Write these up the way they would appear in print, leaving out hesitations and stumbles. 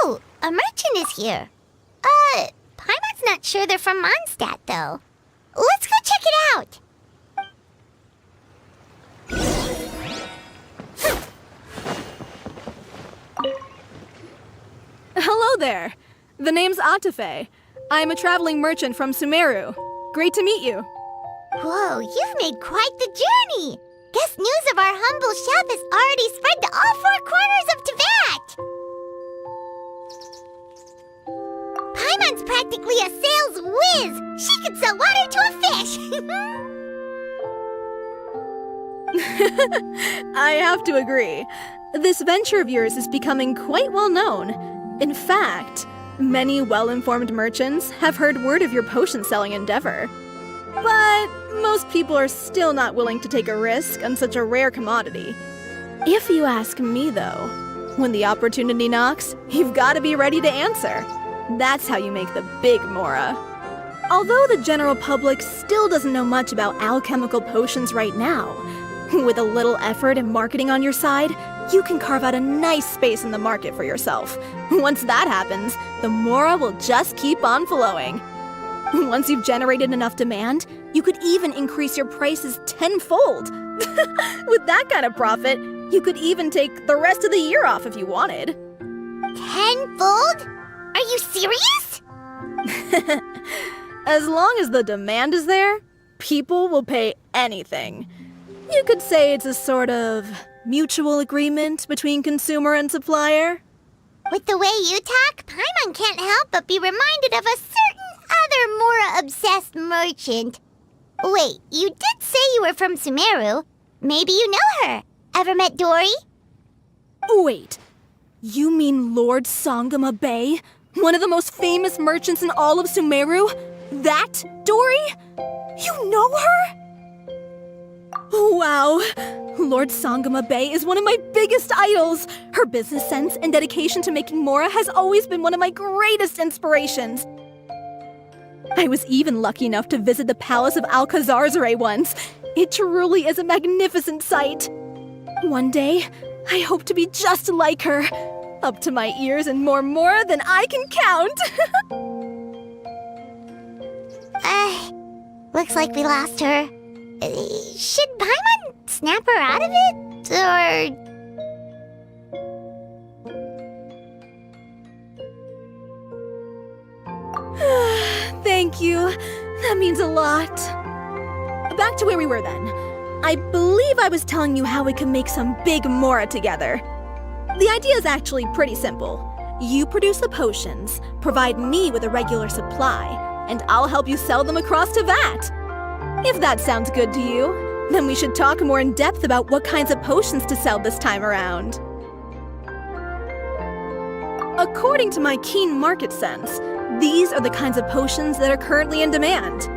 Oh, a merchant is here. Paimon's not sure they're from Mondstadt, though. Let's go check it out. Hello there. The name's Atafe. I'm a traveling merchant from Sumeru. Great to meet you. Whoa, you've made quite the journey. Guess news of our humble shop has already spread to all four corners of Teyvat. Paimon's practically a sales whiz. She could sell water to a fish. I have to agree. This venture of yours is becoming quite well known. In fact, many well-informed merchants have heard word of your potion-selling endeavor. But most people are still not willing to take a risk on such a rare commodity. If you ask me, though, when the opportunity knocks, you've got to be ready to answer. That's how you make the big Mora. Although the general public still doesn't know much about alchemical potions right now, with a little effort and marketing on your side, you can carve out a nice space in the market for yourself. Once that happens, the Mora will just keep on flowing. Once you've generated enough demand, you could even increase your prices tenfold. With that kind of profit, you could even take the rest of the year off if you wanted. Tenfold? Are you serious? As long as the demand is there, people will pay anything. You could say it's a sort of mutual agreement between consumer and supplier. With the way you talk, Paimon can't help but be reminded of a certain other Mora-obsessed merchant. Wait, you did say you were from Sumeru. Maybe you know her. Ever met Dory? Wait, you mean Lord Sangama Bay? One of the most famous merchants in all of Sumeru? That Dory? You know her? Wow, Lord Sangama Bay is one of my biggest idols. Her business sense and dedication to making Mora has always been one of my greatest inspirations. I was even lucky enough to visit the Palace of Alcazarzaray once. It truly is a magnificent sight. One day, I hope to be just like her. Up to my ears in more Mora than I can count. Looks like we lost her. Should Paimon snap her out of it? Or... Thank you. That means a lot. Back to where we were then. I believe I was telling you how we could make some big Mora together. The idea is actually pretty simple. You produce the potions, provide me with a regular supply, and I'll help you sell them across Teyvat. If that sounds good to you, then we should talk more in depth about what kinds of potions to sell this time around. According to my keen market sense, these are the kinds of potions that are currently in demand.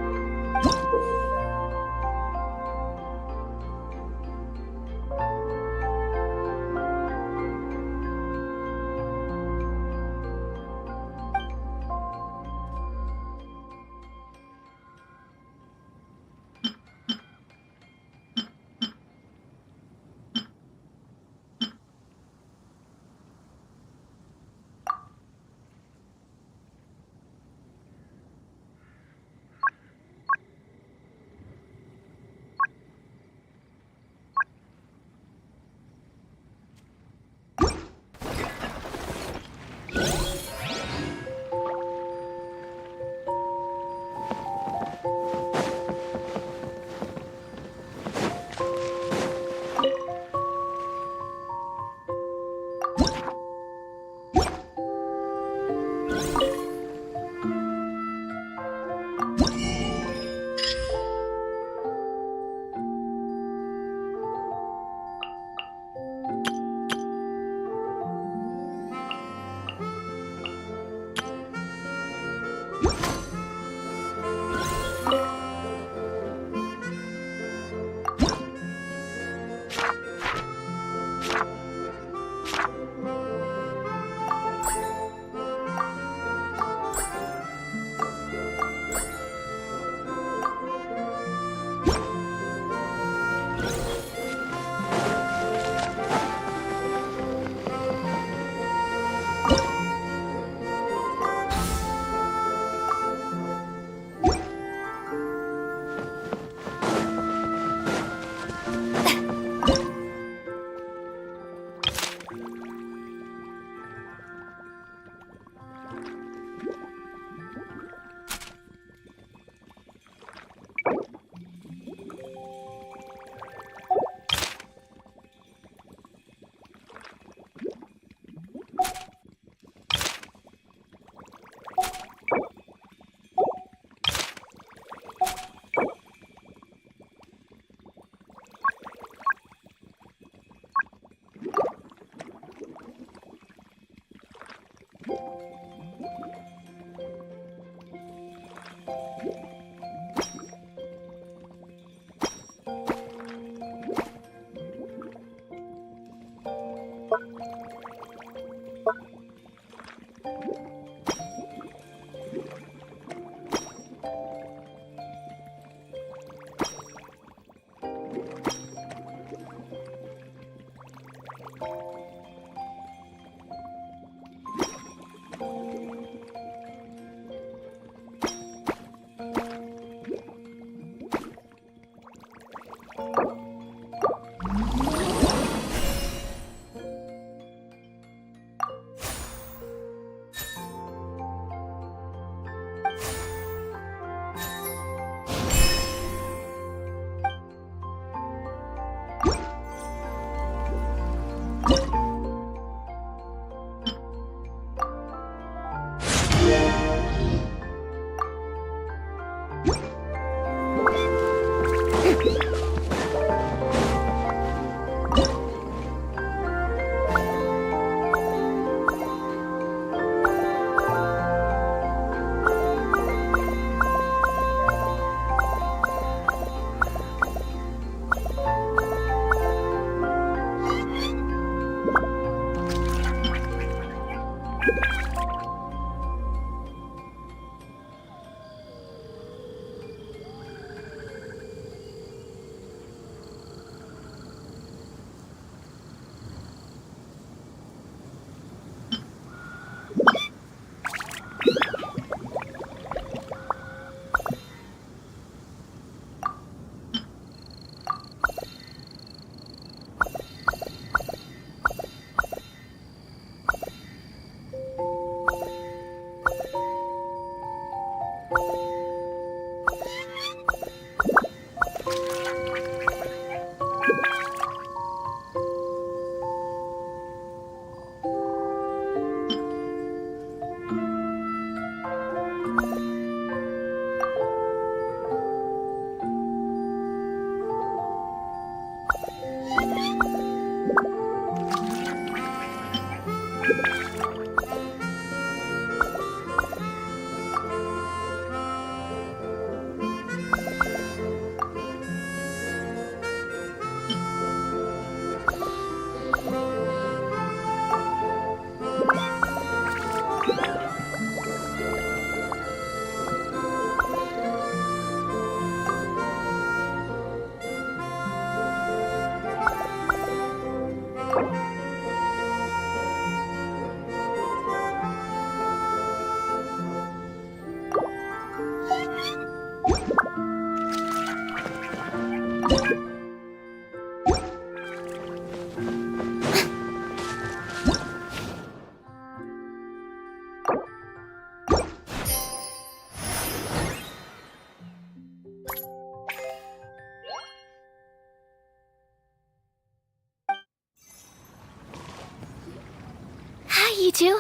Hi, you two.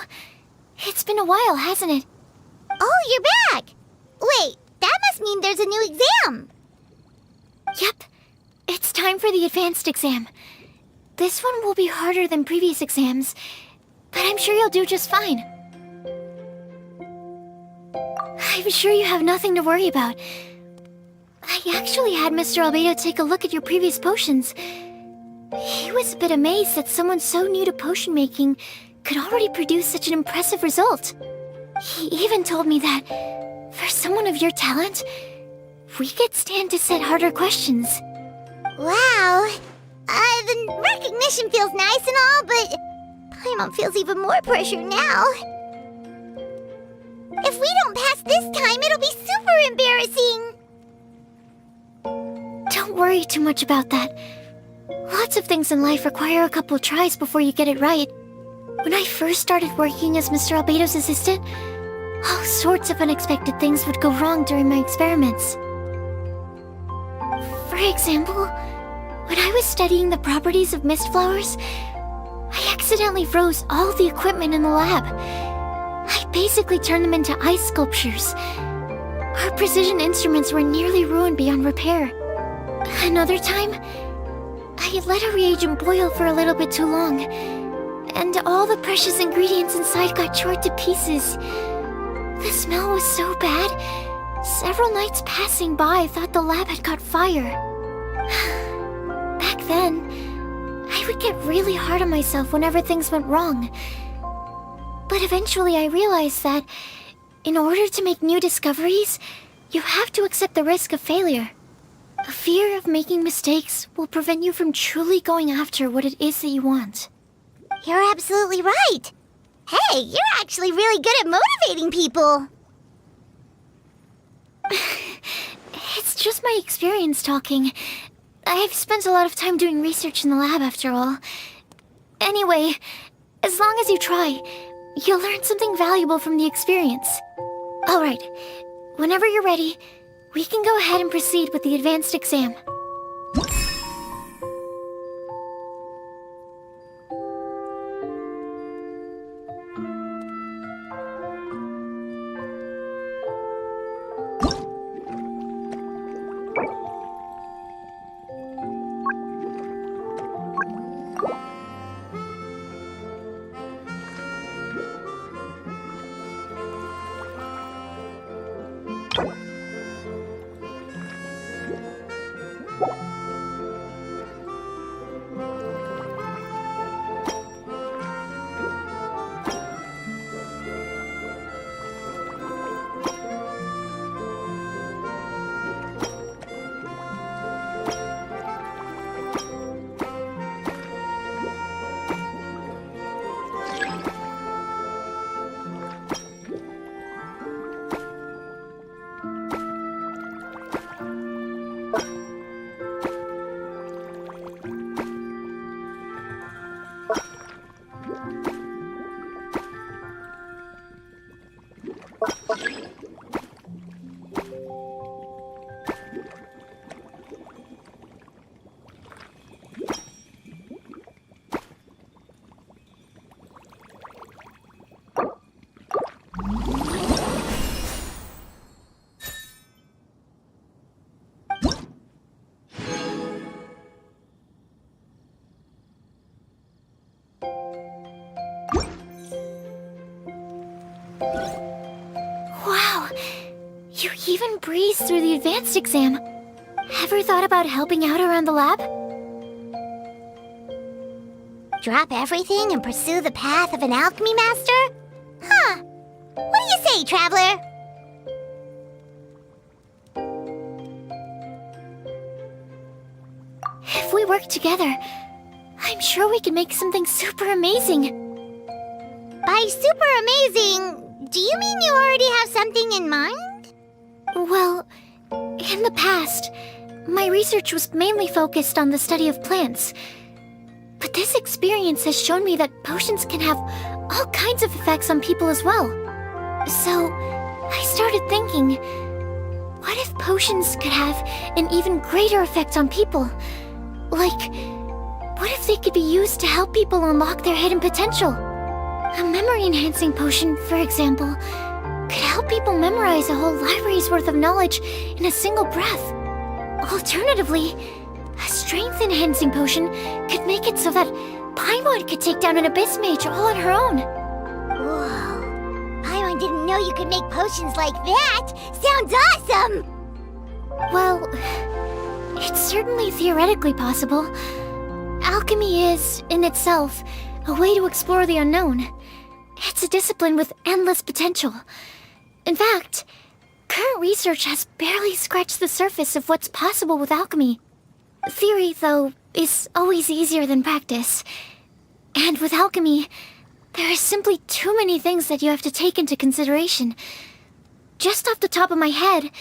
It's been a while, hasn't it? Oh, you're back! Wait, that must mean there's a new exam! Yep. It's time for the advanced exam. This one will be harder than previous exams, but I'm sure you'll do just fine. I'm sure you have nothing to worry about. I actually had Mr. Albedo take a look at your previous potions. He was a bit amazed that someone so new to potion making could already produce such an impressive result. He even told me that, for someone of your talent, we could stand to set harder questions. Wow. The recognition feels nice and all, but Paimon feels even more pressure now. If we don't pass this time, it'll be super embarrassing. Don't worry too much about that. Lots of things in life require a couple tries before you get it right. When I first started working as Mr. Albedo's assistant, all sorts of unexpected things would go wrong during my experiments. For example, when I was studying the properties of mist flowers, I accidentally froze all the equipment in the lab. I basically turned them into ice sculptures. Our precision instruments were nearly ruined beyond repair. Another time, I let a reagent boil for a little bit too long, and all the precious ingredients inside got chored to pieces. The smell was so bad, several nights passing by thought the lab had caught fire. Back then, I would get really hard on myself whenever things went wrong. But eventually I realized that, in order to make new discoveries, you have to accept the risk of failure. A fear of making mistakes will prevent you from truly going after what it is that you want. You're absolutely right. Hey, you're actually really good at motivating people. It's just my experience talking. I've spent a lot of time doing research in the lab after all. Anyway, as long as you try, you'll learn something valuable from the experience. Alright, whenever you're ready, we can go ahead and proceed with the advanced exam. even breeze through the advanced exam. Ever thought about helping out around the lab? Drop everything and pursue the path of an alchemy master? Huh. What do you say, traveler? If we work together, I'm sure we can make something super amazing. By super amazing, do you mean you already have something in mind? Well, in the past, my research was mainly focused on the study of plants. But this experience has shown me that potions can have all kinds of effects on people as well. So, I started thinking, what if potions could have an even greater effect on people? Like, what if they could be used to help people unlock their hidden potential? A memory-enhancing potion, for example, could help people memorize a whole library's worth of knowledge in a single breath. Alternatively, a strength-enhancing potion could make it so that Paimon could take down an Abyss Mage all on her own. Whoa. Paimon didn't know you could make potions like that! Sounds awesome! Well, it's certainly theoretically possible. Alchemy is, in itself, a way to explore the unknown. It's a discipline with endless potential. In fact, current research has barely scratched the surface of what's possible with alchemy. Theory, though, is always easier than practice. And with alchemy, there are simply too many things that you have to take into consideration. Just off the top of my head,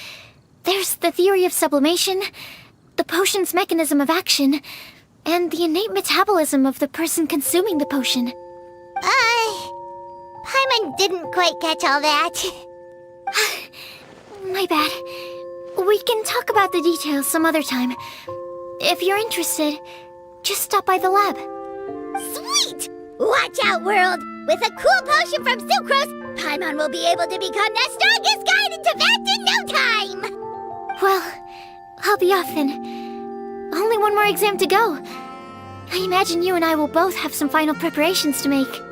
there's the theory of sublimation, the potion's mechanism of action, and the innate metabolism of the person consuming the potion. Paimon didn't quite catch all that. My bad. We can talk about the details some other time. If you're interested, just stop by the lab. Sweet! Watch out, world! With a cool potion from Sucrose, Paimon will be able to become the strongest guide in Tibet in no time! Well, I'll be off then. Only one more exam to go. I imagine you and I will both have some final preparations to make.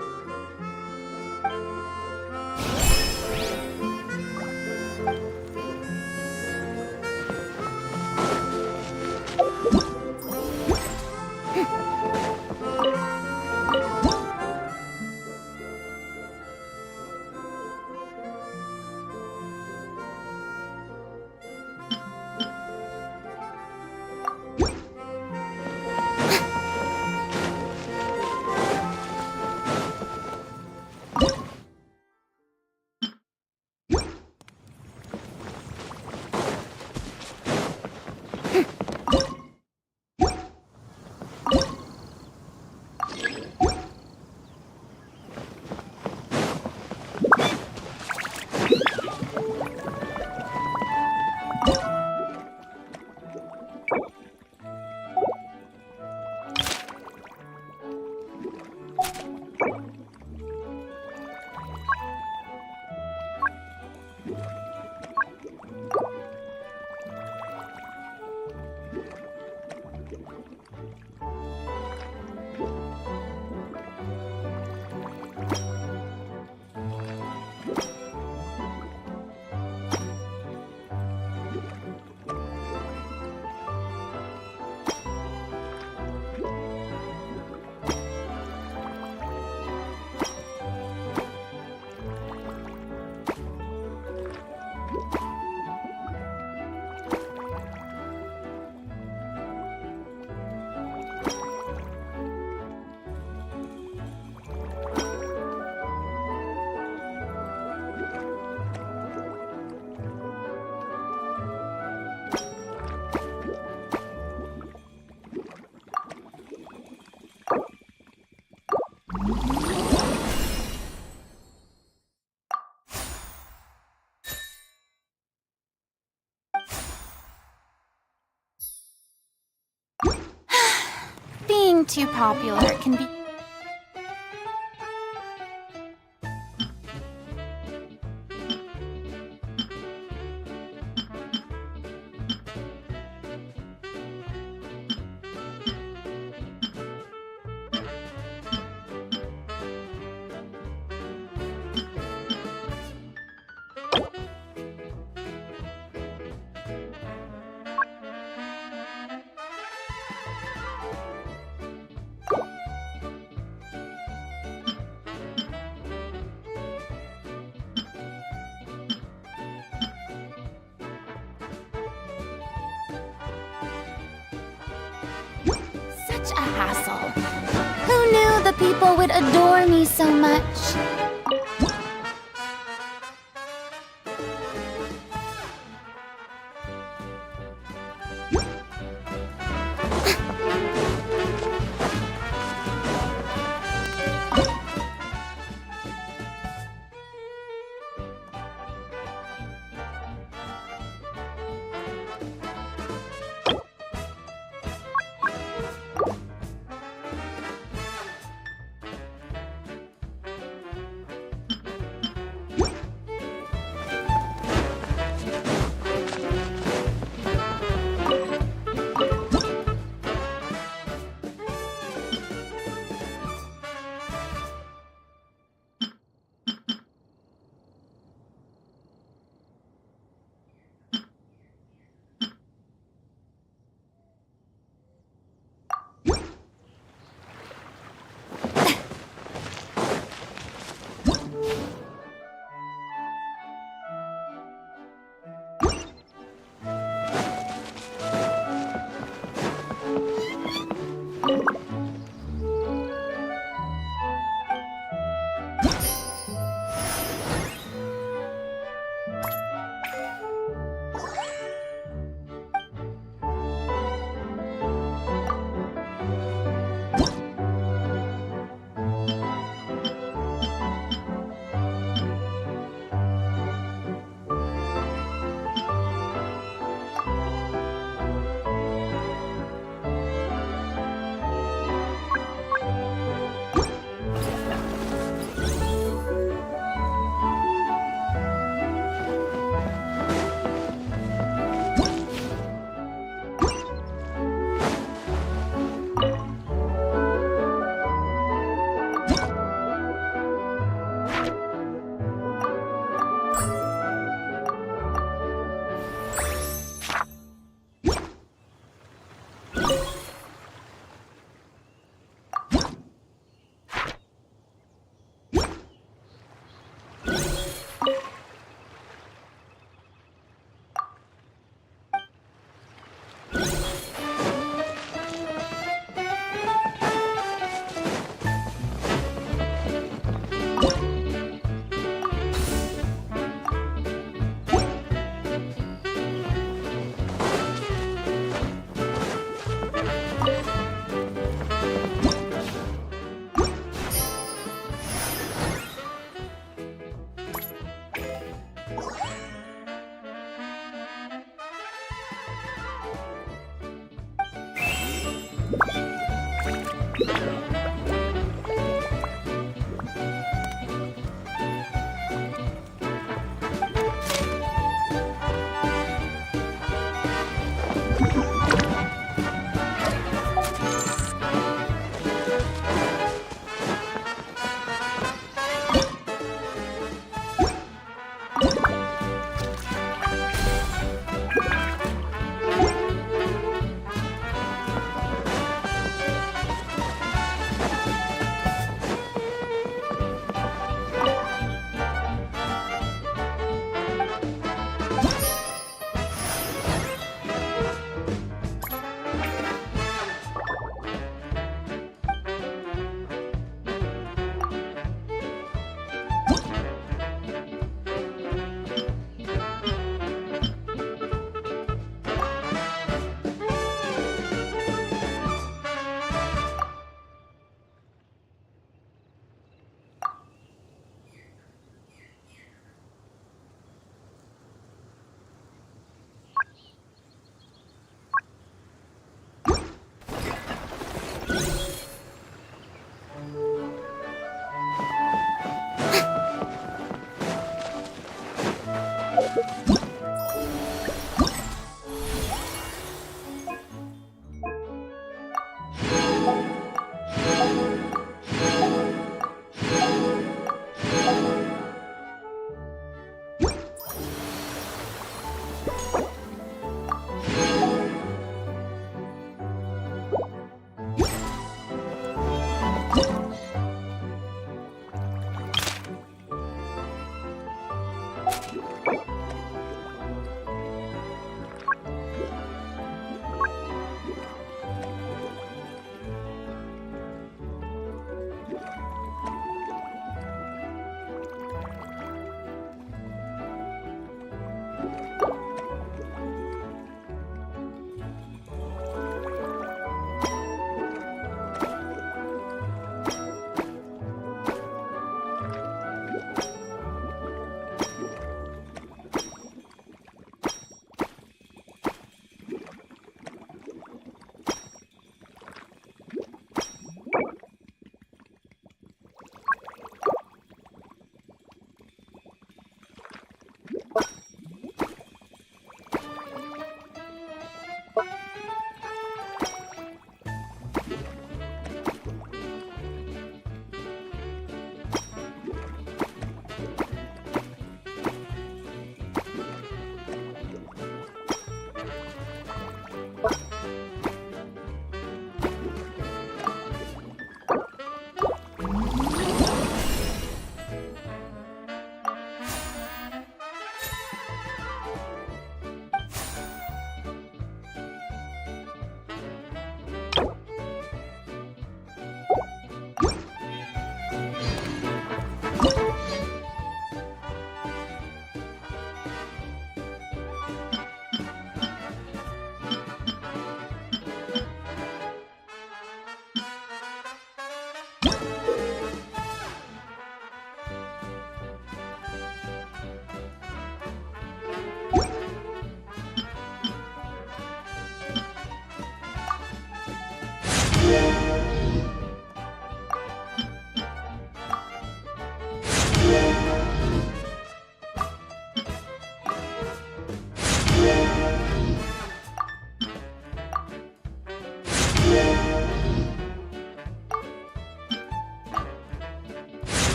Being too popular can be... such a hassle. Who knew the people would adore me so much?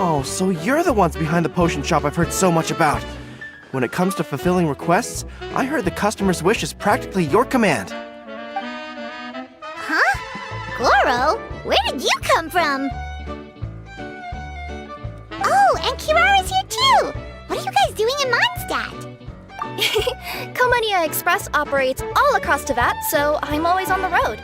Oh, so you're the ones behind the potion shop I've heard so much about. When it comes to fulfilling requests, I heard the customer's wish is practically your command. Huh? Goro? Where did you come from? Oh, and Kirara's here too! What are you guys doing in Mondstadt? Komania Express operates all across Teyvat, so I'm always on the road.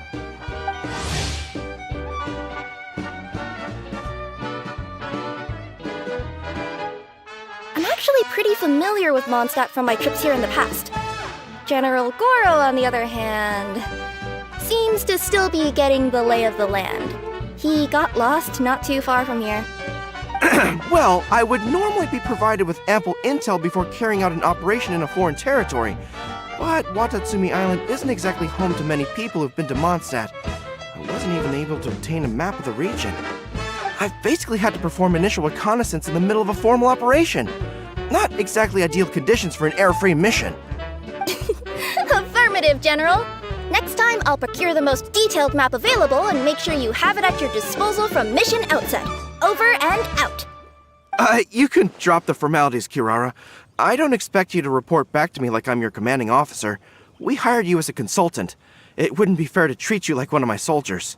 I'm actually pretty familiar with Mondstadt from my trips here in the past. General Goro, on the other hand, seems to still be getting the lay of the land. He got lost not too far from here. Well, I would normally be provided with ample intel before carrying out an operation in a foreign territory. But Watatsumi Island isn't exactly home to many people who've been to Mondstadt. I wasn't even able to obtain a map of the region. I've basically had to perform initial reconnaissance in the middle of a formal operation. Not exactly ideal conditions for an error-free mission. Affirmative, General. Next time, I'll procure the most detailed map available and make sure you have it at your disposal from mission outset. Over and out. You can drop the formalities, Kirara. I don't expect you to report back to me like I'm your commanding officer. We hired you as a consultant. It wouldn't be fair to treat you like one of my soldiers.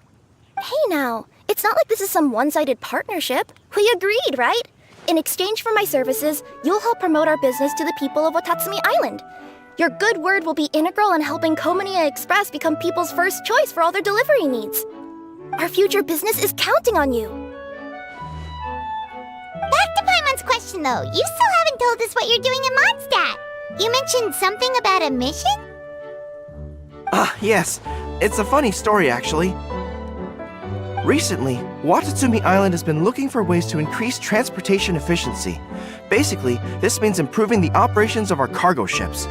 Hey now, it's not like this is some one-sided partnership. We agreed, right? In exchange for my services, you'll help promote our business to the people of Watatsumi Island. Your good word will be integral in helping Komania Express become people's first choice for all their delivery needs. Our future business is counting on you. Back to Paimon's question though, you still haven't told us what you're doing in Mondstadt. You mentioned something about a mission? Yes. It's a funny story, actually. Recently, Watatsumi Island has been looking for ways to increase transportation efficiency. Basically, this means improving the operations of our cargo ships.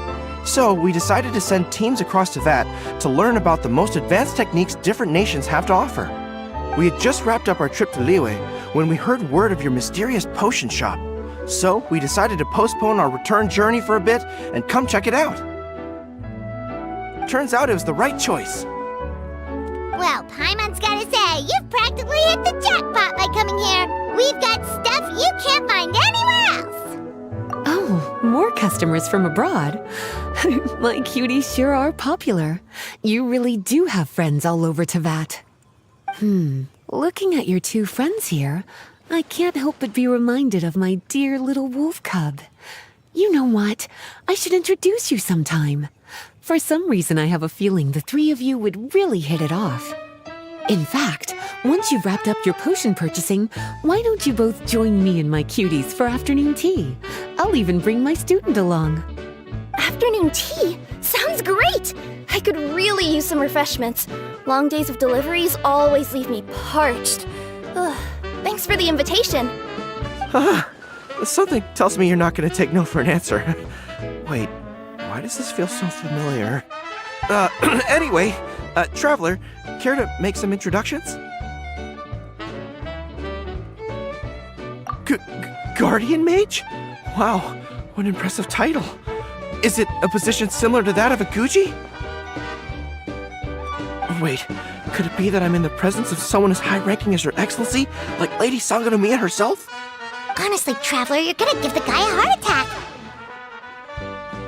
So we decided to send teams across to that to learn about the most advanced techniques different nations have to offer. We had just wrapped up our trip to Liyue when we heard word of your mysterious potion shop. So we decided to postpone our return journey for a bit and come check it out. Turns out it was the right choice. Well, Paimon's gotta say, you've practically hit the jackpot by coming here. We've got stuff you can't find anywhere else. Oh, more customers from abroad. My cuties sure are popular. You really do have friends all over Teyvat. Looking at your two friends here, I can't help but be reminded of my dear little wolf cub. You know what? I should introduce you sometime. For some reason, I have a feeling the three of you would really hit it off. In fact, once you've wrapped up your potion purchasing, why don't you both join me and my cuties for afternoon tea? I'll even bring my student along. Afternoon tea? Sounds great! I could really use some refreshments. Long days of deliveries always leave me parched. Ugh, thanks for the invitation. Something tells me you're not going to take no for an answer. Wait, why does this feel so familiar? Anyway, Traveler, care to make some introductions? Guardian Mage? Wow, what an impressive title. Is it a position similar to that of a Guji? Wait, could it be that I'm in the presence of someone as high-ranking as Your Excellency, like Lady Sangonomiya herself? Honestly, Traveler, you're gonna give the guy a heart attack.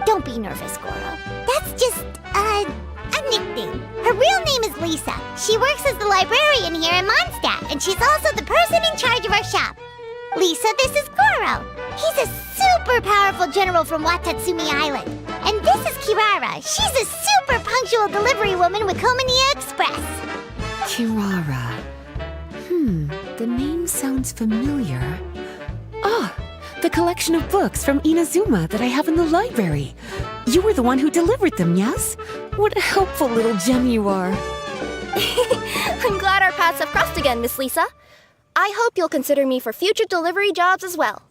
Don't be nervous, Goro. That's just, a nickname. Her real name is Lisa. She works as the librarian here in Mondstadt, and she's also the person in charge of our shop. Lisa, this is Goro. He's a super powerful general from Watatsumi Island. And this is Kirara. She's a super punctual delivery woman with Komaniya Express. Kirara. The name sounds familiar. Ah, the collection of books from Inazuma that I have in the library. You were the one who delivered them, yes? What a helpful little gem you are. I'm glad our paths have crossed again, Miss Lisa. I hope you'll consider me for future delivery jobs as well.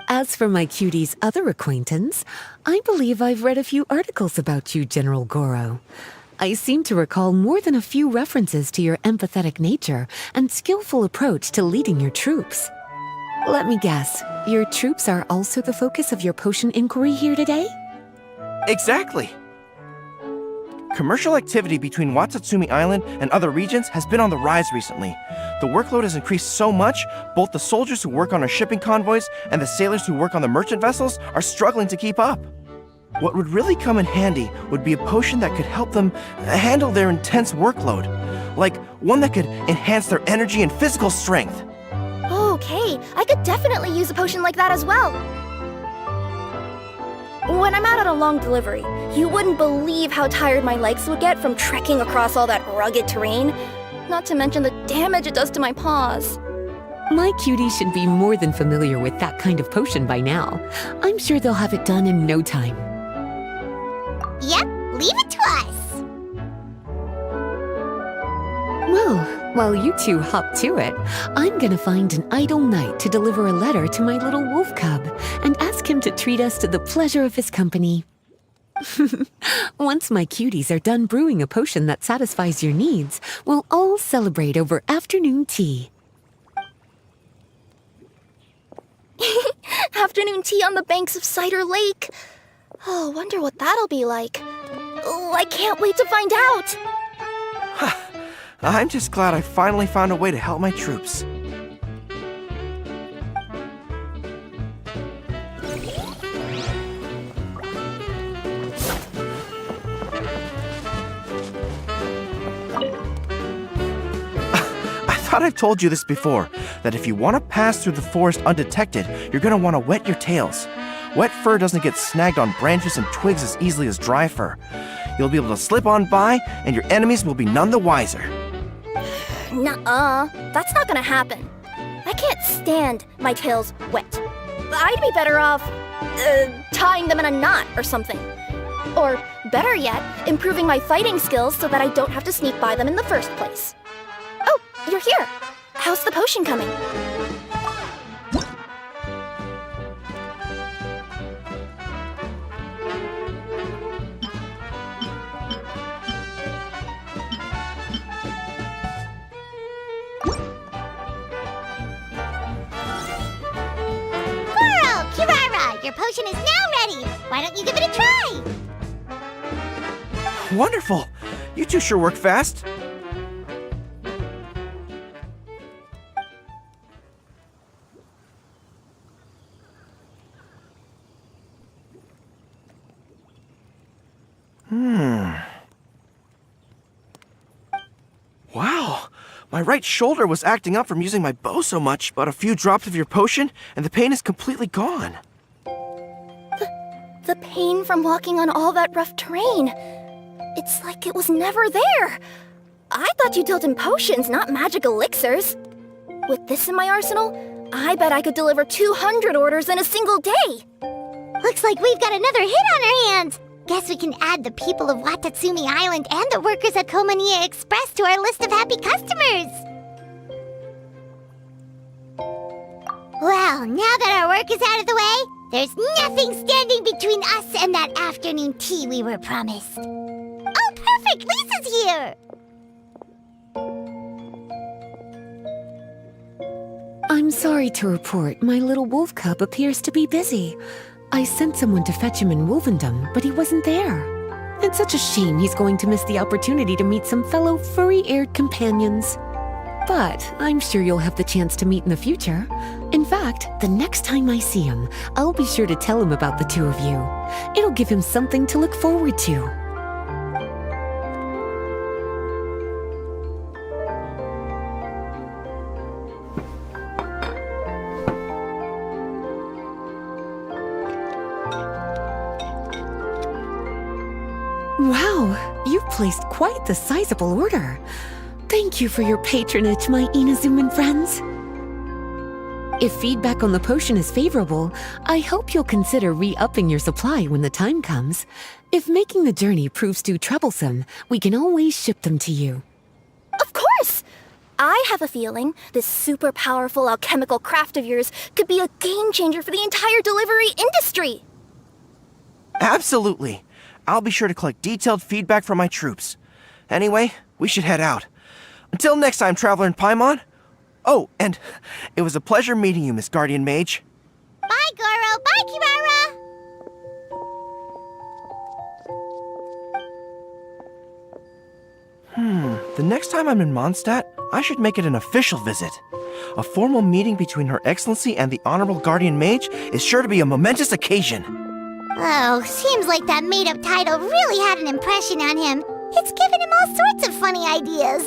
As for my cutie's other acquaintance, I believe I've read a few articles about you, General Goro. I seem to recall more than a few references to your empathetic nature and skillful approach to leading your troops. Let me guess, your troops are also the focus of your potion inquiry here today? Exactly. Commercial activity between Watatsumi Island and other regions has been on the rise recently. The workload has increased so much, both the soldiers who work on our shipping convoys and the sailors who work on the merchant vessels are struggling to keep up. What would really come in handy would be a potion that could help them handle their intense workload. Like one that could enhance their energy and physical strength. Okay, I could definitely use a potion like that as well. When I'm out on a long delivery, you wouldn't believe how tired my legs would get from trekking across all that rugged terrain. Not to mention the damage it does to my paws. My cutie should be more than familiar with that kind of potion by now. I'm sure they'll have it done in no time. Yep, leave it to us. Well, while you two hop to it, I'm gonna find an idle knight to deliver a letter to my little wolf cub and ask him to treat us to the pleasure of his company. Once my cuties are done brewing a potion that satisfies your needs, we'll all celebrate over afternoon tea. Afternoon tea on the banks of Cider Lake. Oh, wonder what that'll be like. Oh, I can't wait to find out. I'm just glad I finally found a way to help my troops. I thought I've told you this before, that if you want to pass through the forest undetected, you're going to want to wet your tails. Wet fur doesn't get snagged on branches and twigs as easily as dry fur. You'll be able to slip on by, and your enemies will be none the wiser. Nuh-uh, that's not gonna happen. I can't stand my tails wet. I'd be better off, tying them in a knot or something. Or, better yet, improving my fighting skills so that I don't have to sneak by them in the first place. Oh, you're here. How's the potion coming? Your potion is now ready! Why don't you give it a try? Wonderful! You two sure work fast. Wow! My right shoulder was acting up from using my bow so much, but a few drops of your potion, and the pain is completely gone. The pain from walking on all that rough terrain. It's like it was never there. I thought you dealt in potions, not magic elixirs. With this in my arsenal, I bet I could deliver 200 orders in a single day. Looks like we've got another hit on our hands. Guess we can add the people of Watatsumi Island and the workers at Komania Express to our list of happy customers. Well, now that our work is out of the way, there's nothing standing between us and that afternoon tea we were promised. Oh, perfect! Lisa's here! I'm sorry to report my little wolf cub appears to be busy. I sent someone to fetch him in Wolvendom, but he wasn't there. It's such a shame he's going to miss the opportunity to meet some fellow furry-eared companions. But I'm sure you'll have the chance to meet in the future. In fact, the next time I see him, I'll be sure to tell him about the two of you. It'll give him something to look forward to. Wow, you've placed quite the sizable order. Thank you for your patronage, my Inazuman friends. If feedback on the potion is favorable, I hope you'll consider re-upping your supply when the time comes. If making the journey proves too troublesome, we can always ship them to you. Of course! I have a feeling this super powerful alchemical craft of yours could be a game changer for the entire delivery industry. Absolutely. I'll be sure to collect detailed feedback from my troops. Anyway, we should head out. Until next time, Traveler in Paimon. Oh, and it was a pleasure meeting you, Miss Guardian Mage. Bye, Goro! Bye, Kirara! The next time I'm in Mondstadt, I should make it an official visit. A formal meeting between Her Excellency and the Honorable Guardian Mage is sure to be a momentous occasion. Oh, seems like that made-up title really had an impression on him. It's given him all sorts of funny ideas.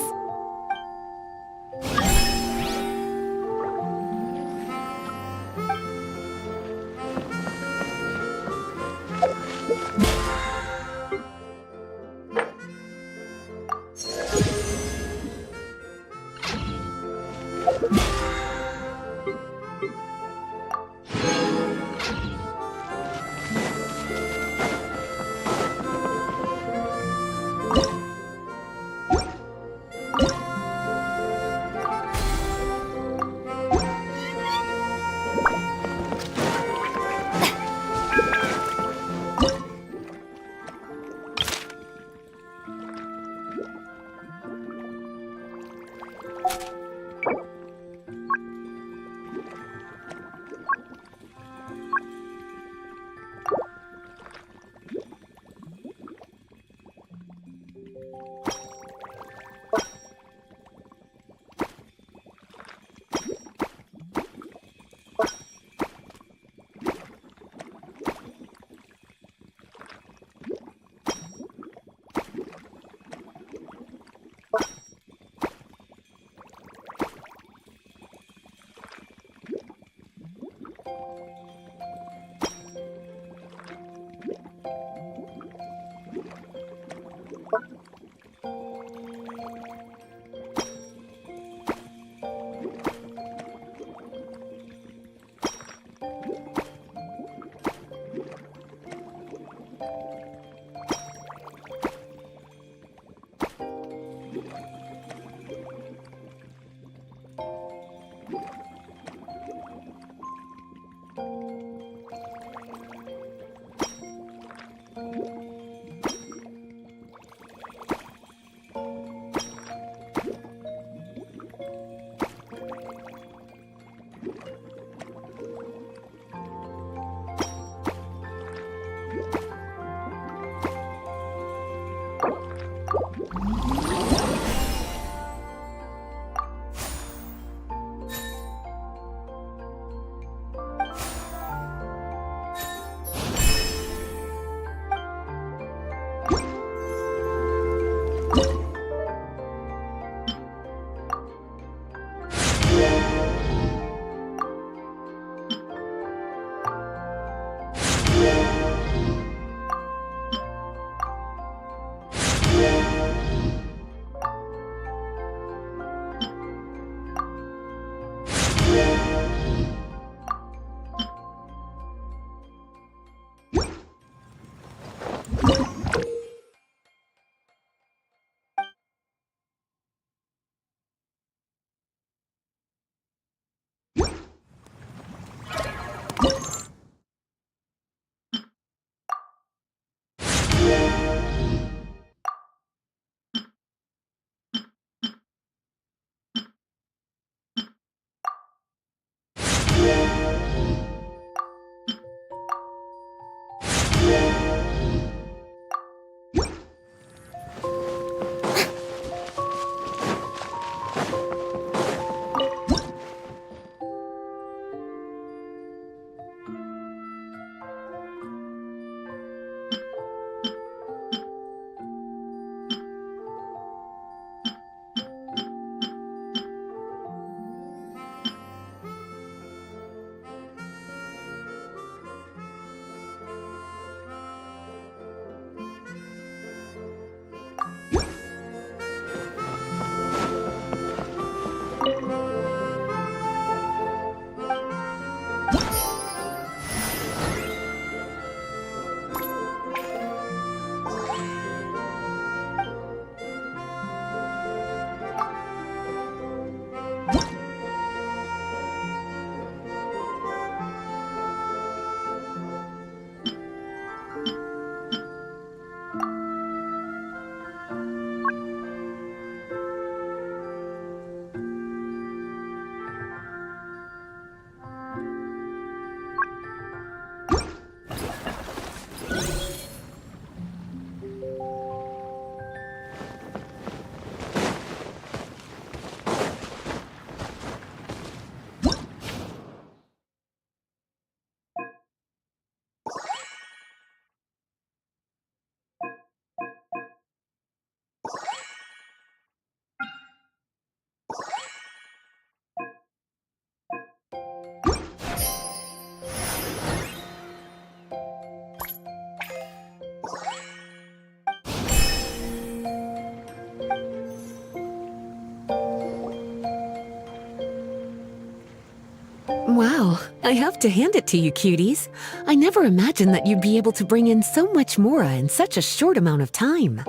Wow, I have to hand it to you, cuties. I never imagined that you'd be able to bring in so much mora in such a short amount of time.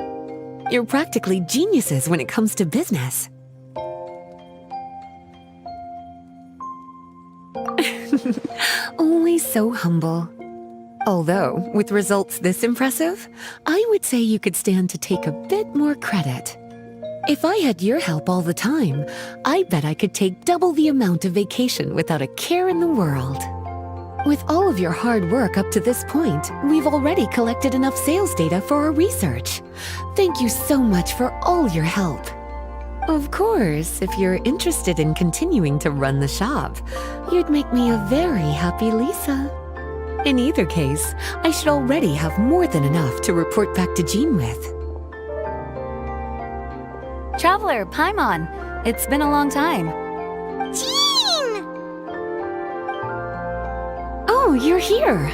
You're practically geniuses when it comes to business. Always so humble. Although, with results this impressive, I would say you could stand to take a bit more credit. If I had your help all the time, I bet I could take double the amount of vacation without a care in the world. With all of your hard work up to this point, we've already collected enough sales data for our research. Thank you so much for all your help. Of course, if you're interested in continuing to run the shop, you'd make me a very happy Lisa. In either case, I should already have more than enough to report back to Jean with. Traveler, Paimon, it's been a long time. Jean! Oh, you're here.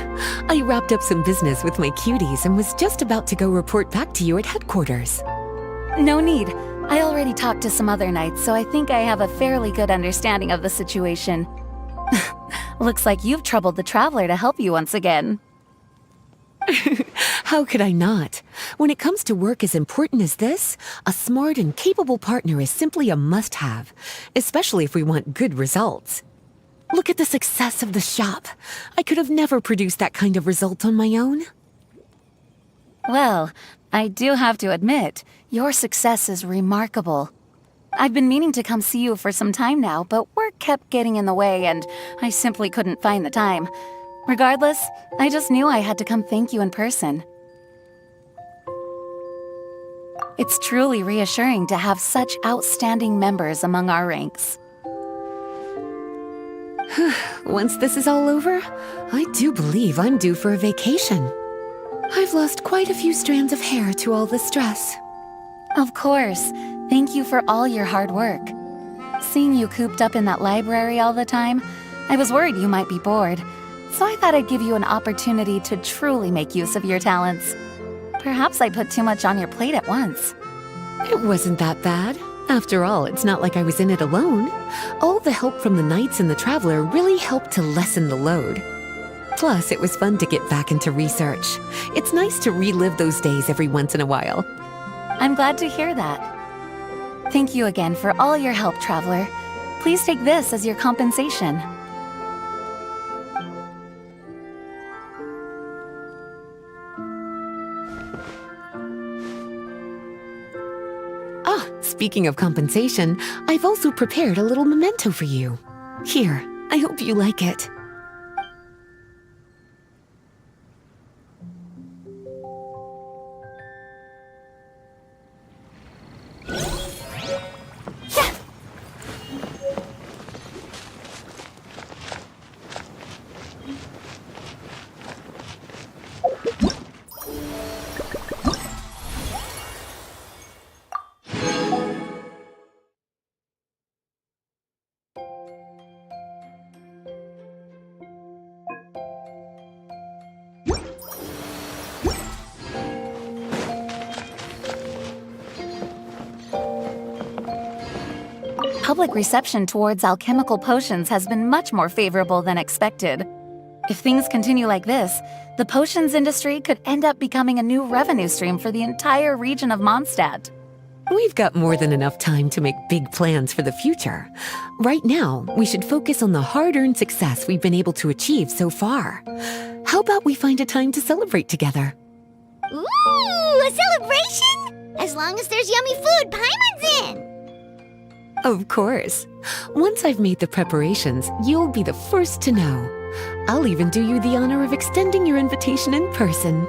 I wrapped up some business with my cuties and was just about to go report back to you at headquarters. No need. I already talked to some other knights, so I think I have a fairly good understanding of the situation. Looks like you've troubled the Traveler to help you once again. How could I not? When it comes to work as important as this, a smart and capable partner is simply a must-have, especially if we want good results. Look at the success of the shop. I could have never produced that kind of result on my own. Well, I do have to admit, your success is remarkable. I've been meaning to come see you for some time now, but work kept getting in the way and I simply couldn't find the time. Regardless, I just knew I had to come thank you in person. It's truly reassuring to have such outstanding members among our ranks. Once this is all over, I do believe I'm due for a vacation. I've lost quite a few strands of hair to all the stress. Of course. Thank you for all your hard work. Seeing you cooped up in that library all the time, I was worried you might be bored. So I thought I'd give you an opportunity to truly make use of your talents. Perhaps I put too much on your plate at once. It wasn't that bad. After all, it's not like I was in it alone. All the help from the Knights and the Traveler really helped to lessen the load. Plus, it was fun to get back into research. It's nice to relive those days every once in a while. I'm glad to hear that. Thank you again for all your help, Traveler. Please take this as your compensation. Speaking of compensation, I've also prepared a little memento for you. Here, I hope you like it. Public reception towards alchemical potions has been much more favorable than expected. If things continue like this, the potions industry could end up becoming a new revenue stream for the entire region of Mondstadt. We've got more than enough time to make big plans for the future. Right now, we should focus on the hard-earned success we've been able to achieve so far. How about we find a time to celebrate together? Ooh, a celebration? As long as there's yummy food, Paimon's in! Of course. Once I've made the preparations, you'll be the first to know. I'll even do you the honor of extending your invitation in person.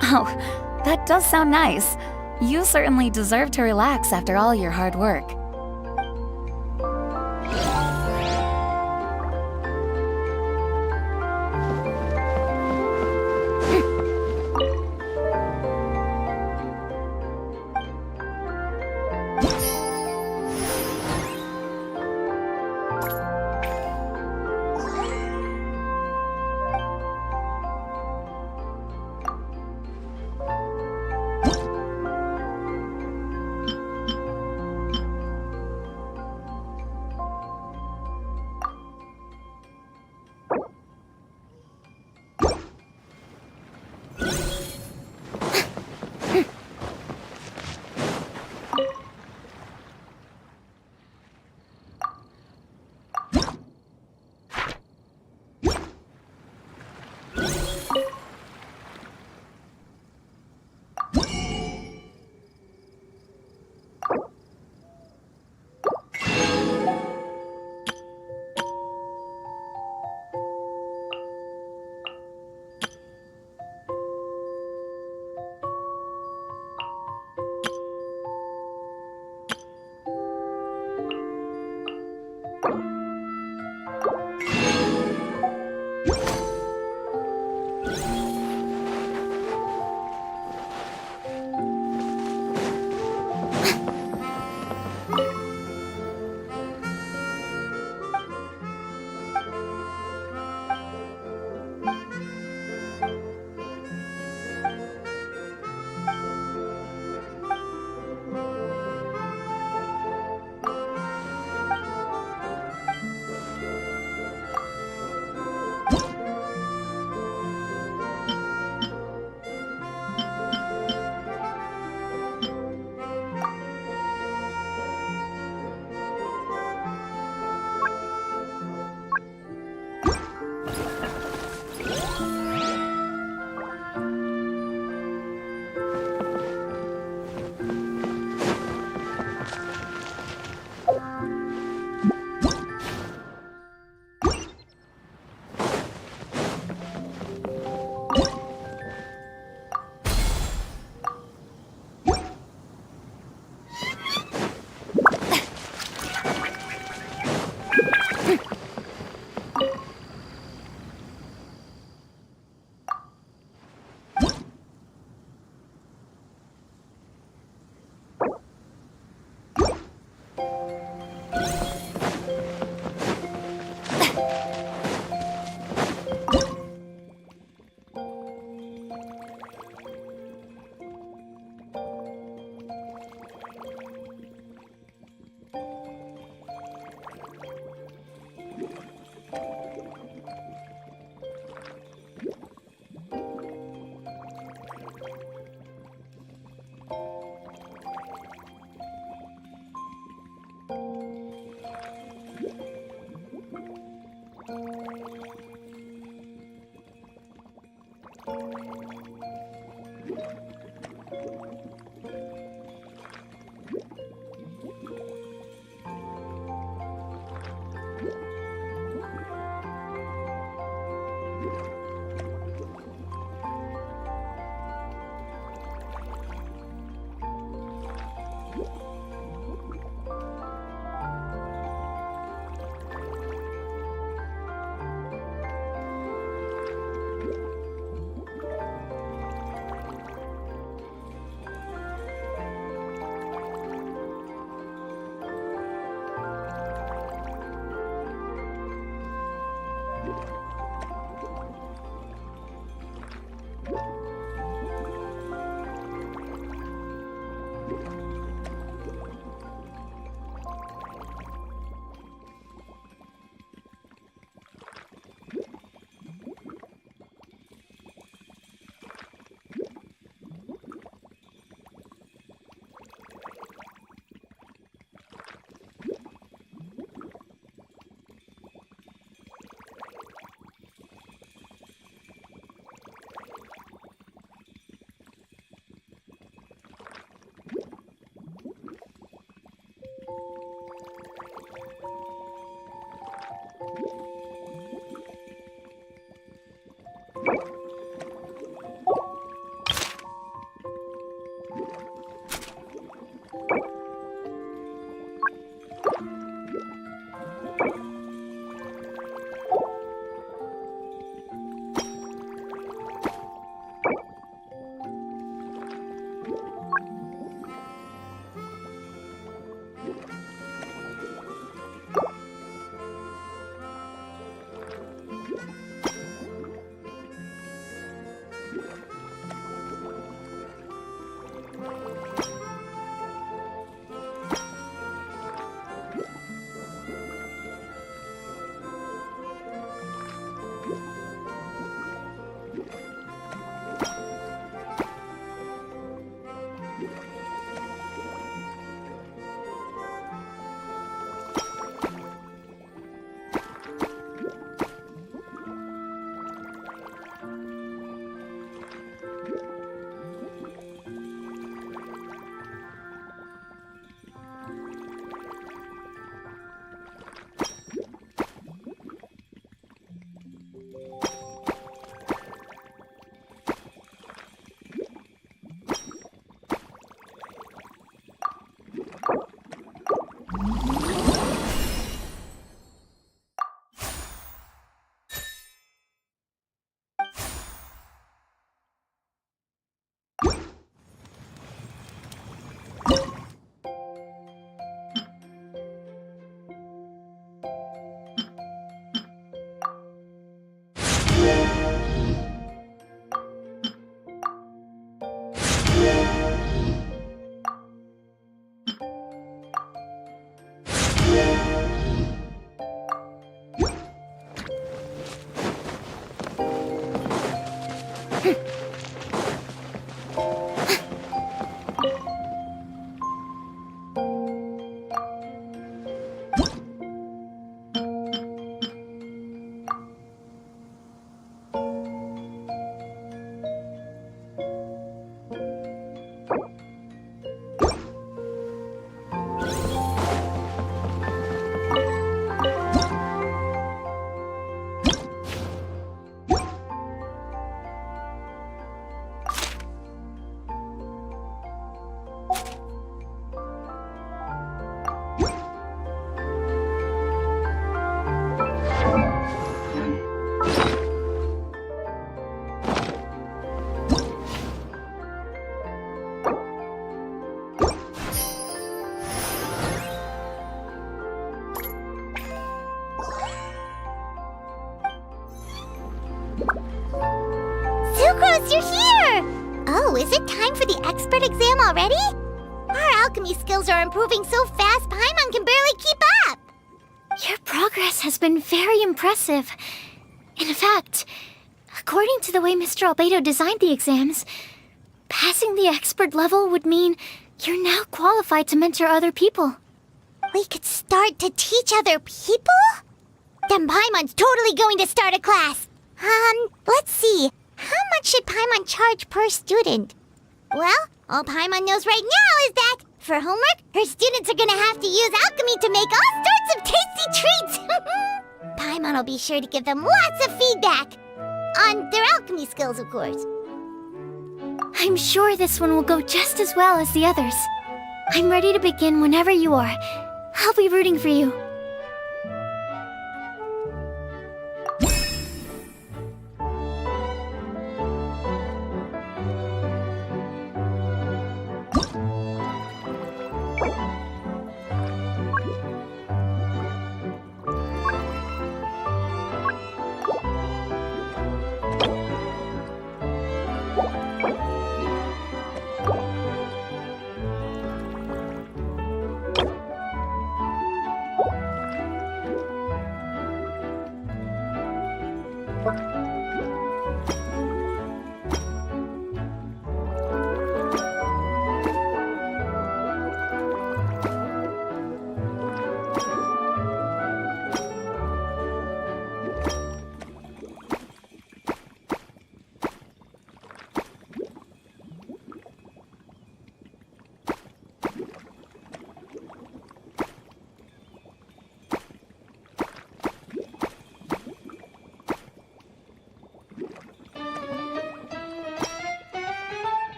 Oh, that does sound nice. You certainly deserve to relax after all your hard work. Sucrose, you're here! Oh, is it time for the expert exam already? Our alchemy skills are improving so fast, Paimon can barely keep up! Your progress has been very impressive. In fact, according to the way Mr. Albedo designed the exams, passing the expert level would mean you're now qualified to mentor other people. We could start to teach other people? Then Paimon's totally going to start a class. Let's see. How much should Paimon charge per student? Well, all Paimon knows right now is that, for homework, her students are gonna have to use alchemy to make all sorts of tasty treats! Paimon will be sure to give them lots of feedback. On their alchemy skills, of course. I'm sure this one will go just as well as the others. I'm ready to begin whenever you are. I'll be rooting for you.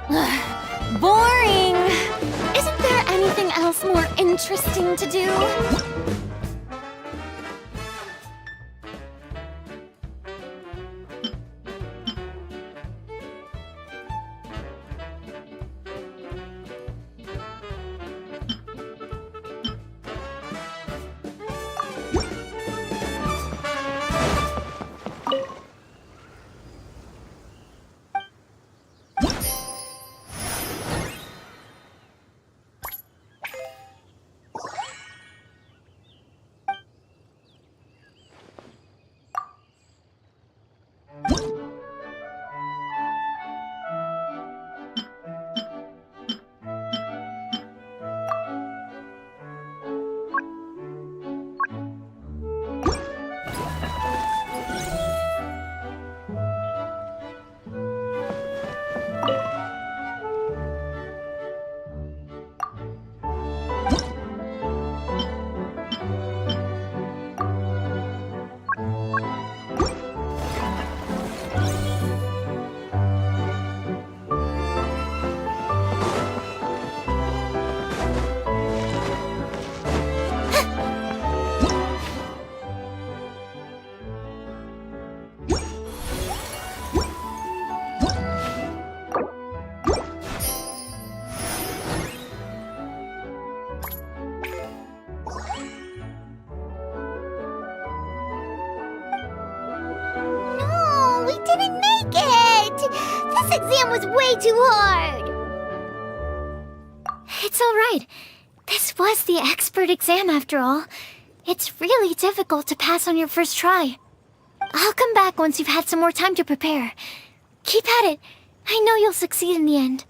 Boring! Isn't there anything else more interesting to do? No, we didn't make it! This exam was way too hard! It's alright. This was the expert exam after all. It's really difficult to pass on your first try. I'll come back once you've had some more time to prepare. Keep at it. I know you'll succeed in the end.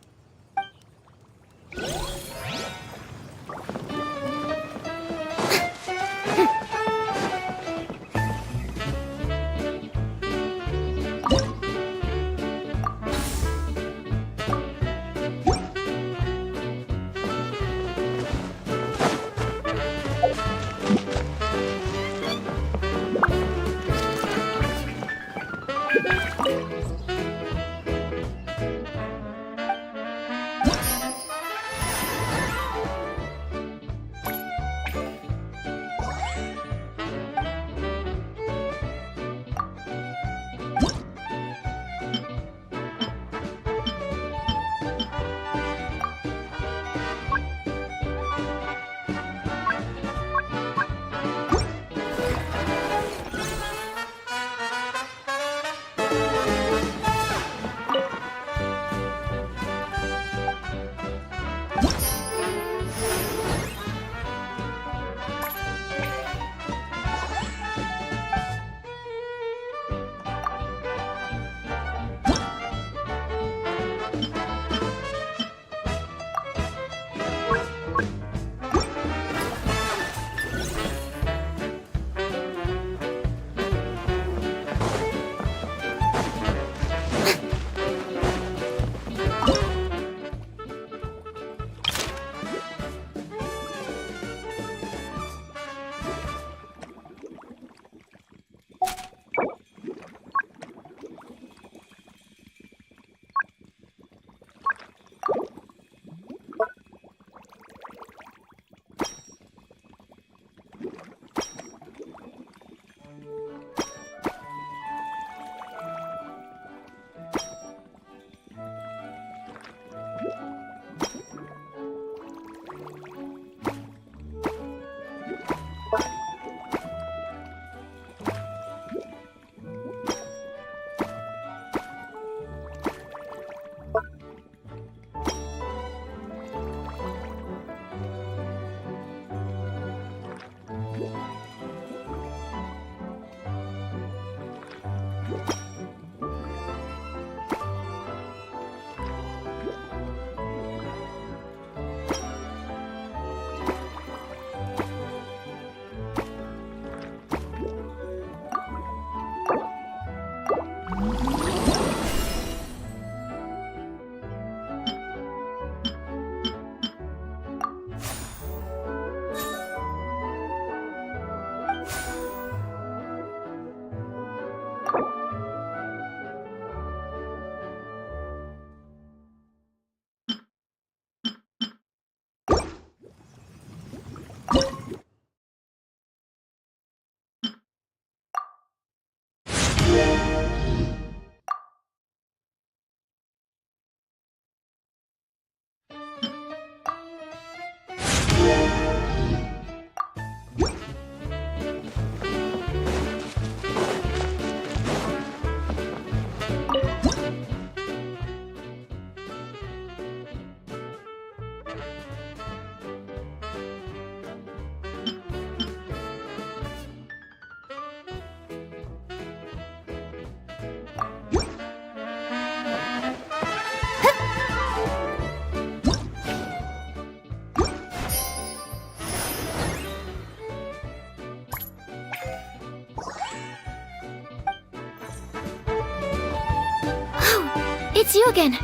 it's you again.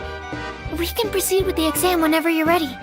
We can proceed with the exam whenever you're ready.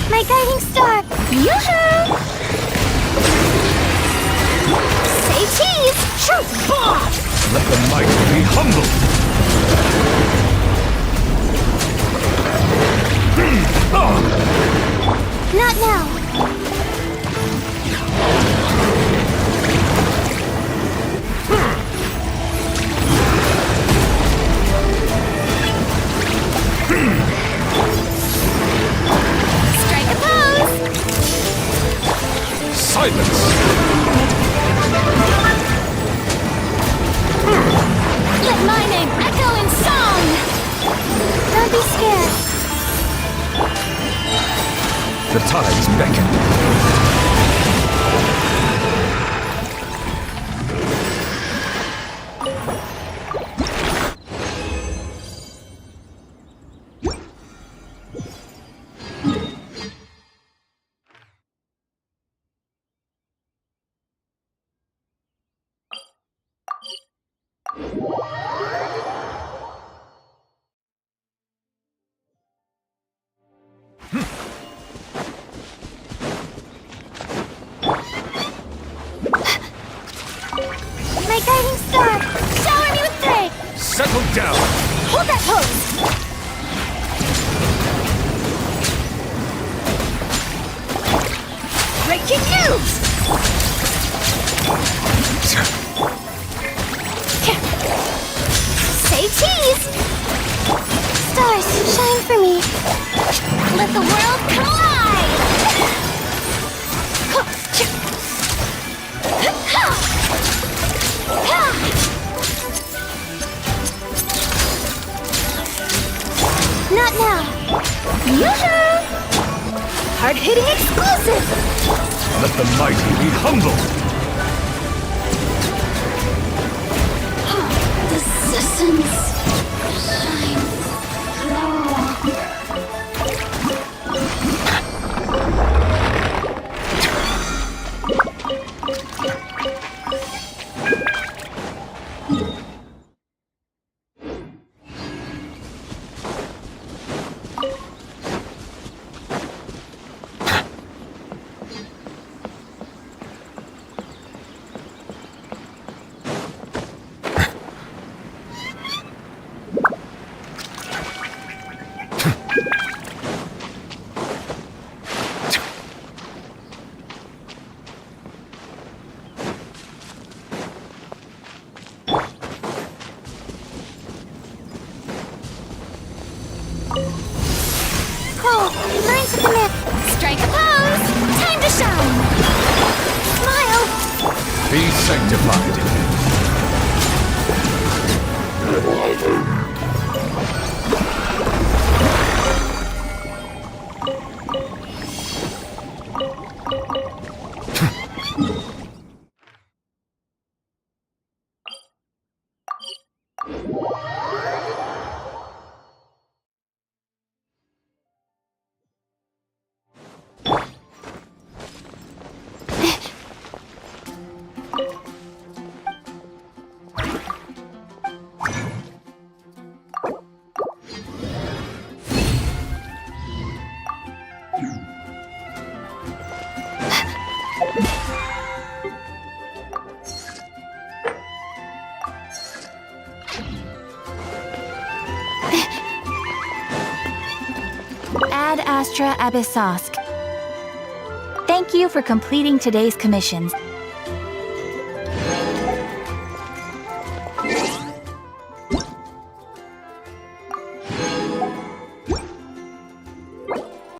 My guiding star! Yoo-hoo! Say cheese! Shoot! Let the mighty be humble! Not now! Strike a pose! Silence! Let my name echo in song! Don't be scared. The tides beckon. My guiding star! Shower me with praise! Settle down! Hold that pose! Breaking news! Say cheese! Stars, shine for me. Let the world collide! Not now. Yoo-hoo! Hard-hitting explosive! Let the mighty be humbled! The systems shine Learn to commit. Strike a pose. Time to shine. Smile. Be sanctified! Ad Astra Abyssosk. Thank you for completing today's commissions.